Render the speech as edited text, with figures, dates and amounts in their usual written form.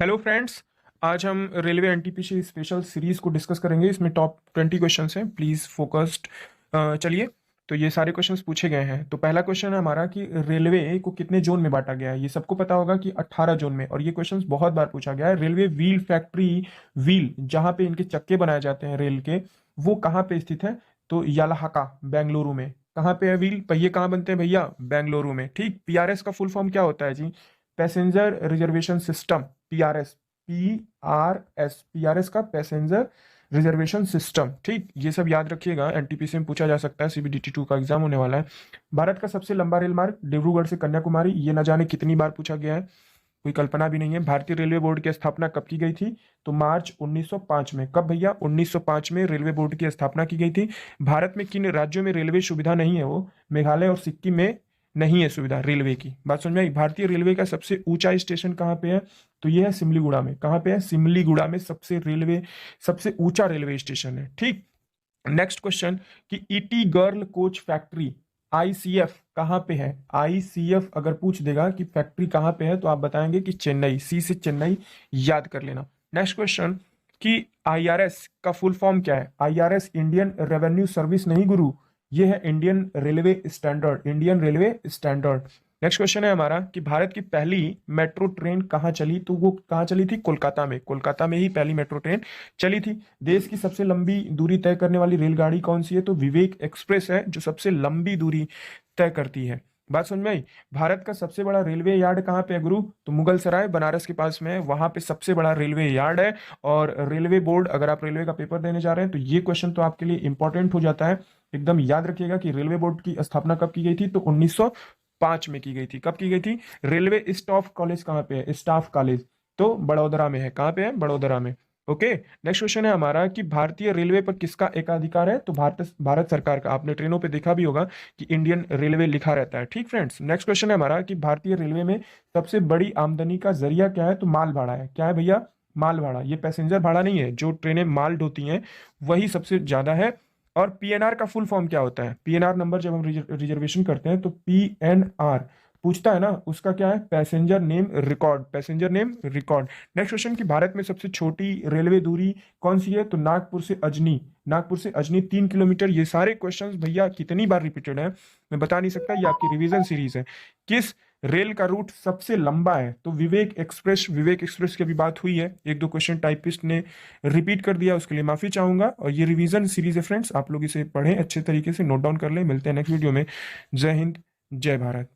Hello friends. आज हम railway NTPC special series को डिस्कस करेंगे। इसमें टॉप 20 क्वेश्चंस हैं, प्लीज़ फोकस्ड। चलिए, तो ये सारे क्वेश्चंस पूछे गए हैं। तो पहला क्वेश्चन है हमारा कि रेलवे को कितने जोन में बांटा गया है। ये सबको पता होगा कि 18 जोन में, और ये क्वेश्चंस बहुत बार पूछा गया है। रेलवे व्हील फैक्ट्री, व्हील जहाँ पे इनके चक्के बनाए जाते हैं रेल के, वो कहाँ पे स्थित है? तो यालाहाका, बेंगलुरु में। कहाँ पे है व्हील, पहिए कहाँ बनते हैं भैया? बेंगलुरु में। ठीक। पीआरएस का फुल फॉर्म क्या होता है जी? Passenger reservation system. PRS, PRS का पैसेंजर रिजर्वेशन सिस्टम। ठीक, ये सब याद रखिएगा, एनटीपीसी में पूछा जा सकता है। सीबीडीटी 2 का एग्जाम होने वाला है। भारत का सबसे लंबा रेल मार्ग डिब्रूगढ़ से कन्याकुमारी, ये न जाने कितनी बार पूछा गया है, कोई कल्पना भी नहीं है। भारतीय रेलवे बोर्ड की स्थापना कब की गई थी? तो मार्च 1905 में। कब भैया? 1905 में रेलवे बोर्ड की स्थापना की गई थी। भारत में किन राज्यों में रेलवे सुविधा नहीं है? वो मेघालय और सिक्किम में नहीं है सुविधा रेलवे की। बात समझ में आई? भारतीय रेलवे का सबसे ऊंचा स्टेशन कहाँ पे है? तो ये है सिमलीगुड़ा में। कहाँ पे है? सिमलीगुड़ा में सबसे ऊंचा रेलवे स्टेशन है। ठीक। नेक्स्ट क्वेश्चन कि ET girl coach factory, ICF, कहाँ पे है? आईसीएफ अगर पूछ देगा कि फैक्ट्री कहाँ पे है, तो आप बताएंगे कि चेन्नई। सी से चेन्नई, याद कर लेना। नेक्स्ट क्वेश्चन कि आईआरएस का फुल फॉर्म क्या है? आईआरएस इंडियन रेवेन्यू सर्विस नहीं गुरु, ये है Indian railway standard. Indian railway standard. Next question है हमारा कि भारत की पहली मेट्रो ट्रेन कहाँ चली? तो वो कहाँ चली थी? कोलकाता में। कोलकाता में ही पहली मेट्रो ट्रेन चली थी। देश की सबसे लंबी दूरी तय करने वाली रेलगाड़ी कौन सी है? तो विवेक एक्सप्रेस है, जो सबसे लंबी दूरी तय करती है। बात समझ में आई? भारत का सबसे बड़ा रेलवे यार्ड कहाँ पे है गुरु? तो मुगल सराय, बनारस के पास में है, वहां पे सबसे बड़ा रेलवे यार्ड है। और रेलवे बोर्ड, अगर आप रेलवे का पेपर देने जा रहे हैं तो ये क्वेश्चन तो आपके लिए इंपॉर्टेंट हो जाता है। एकदम याद रखिएगा कि रेलवे बोर्ड की स्थापना कब की गई थी? तो 1905 में की गई थी। कब की गई थी? रेलवे स्टाफ कॉलेज कहाँ पे है? स्टाफ कॉलेज तो बड़ोदरा में है। कहाँ पे है? बड़ोदरा में। ओके। नेक्स्ट क्वेश्चन है हमारा कि भारतीय रेलवे पर किसका एकाधिकार है? तो भारत भारत सरकार का। आपने ट्रेनों पे देखा भी होगा कि इंडियन रेलवे लिखा रहता है। ठीक फ्रेंड्स। नेक्स्ट क्वेश्चन है हमारा कि भारतीय रेलवे में सबसे बड़ी आमदनी का जरिया क्या है? तो माल भाड़ा है। क्या है भैया? माल भाड़ा। ये पैसेंजर भाड़ा नहीं है, जो ट्रेनें माल ढोती हैं वही सबसे ज्यादा है। और पीएनआर का फुल फॉर्म क्या होता है? पीएनआर नंबर जब हम रिजर्वेशन करते हैं तो पीएनआर पूछता है ना, उसका क्या है? Passenger name record. Passenger name record. Next question कि भारत में सबसे छोटी रेलवे दूरी कौन सी है? तो नागपुर से अजनी। नागपुर से अजनी 3 किलोमीटर। ये सारे क्वेश्चंस भैया कितनी बार रिपीटेड है मैं बता नहीं सकता, ये आपकी रिवीजन सीरीज है। किस रेल का रूट सबसे लंबा है? तो विवेक एक्सप्रेस। विवेक एक्सप्रेस की अभी बात हुई है, एक दो क्वेश्चन टाइपिस्ट ने रिपीट कर दिया, उसके लिए माफी चाहूंगा। और ये रिवीजन सीरीज है फ्रेंड्स, आप लोग इसे पढ़ें अच्छे तरीके से, नोट डाउन कर लें। मिलते हैं नेक्स्ट वीडियो में। जय हिंद, जय भारत।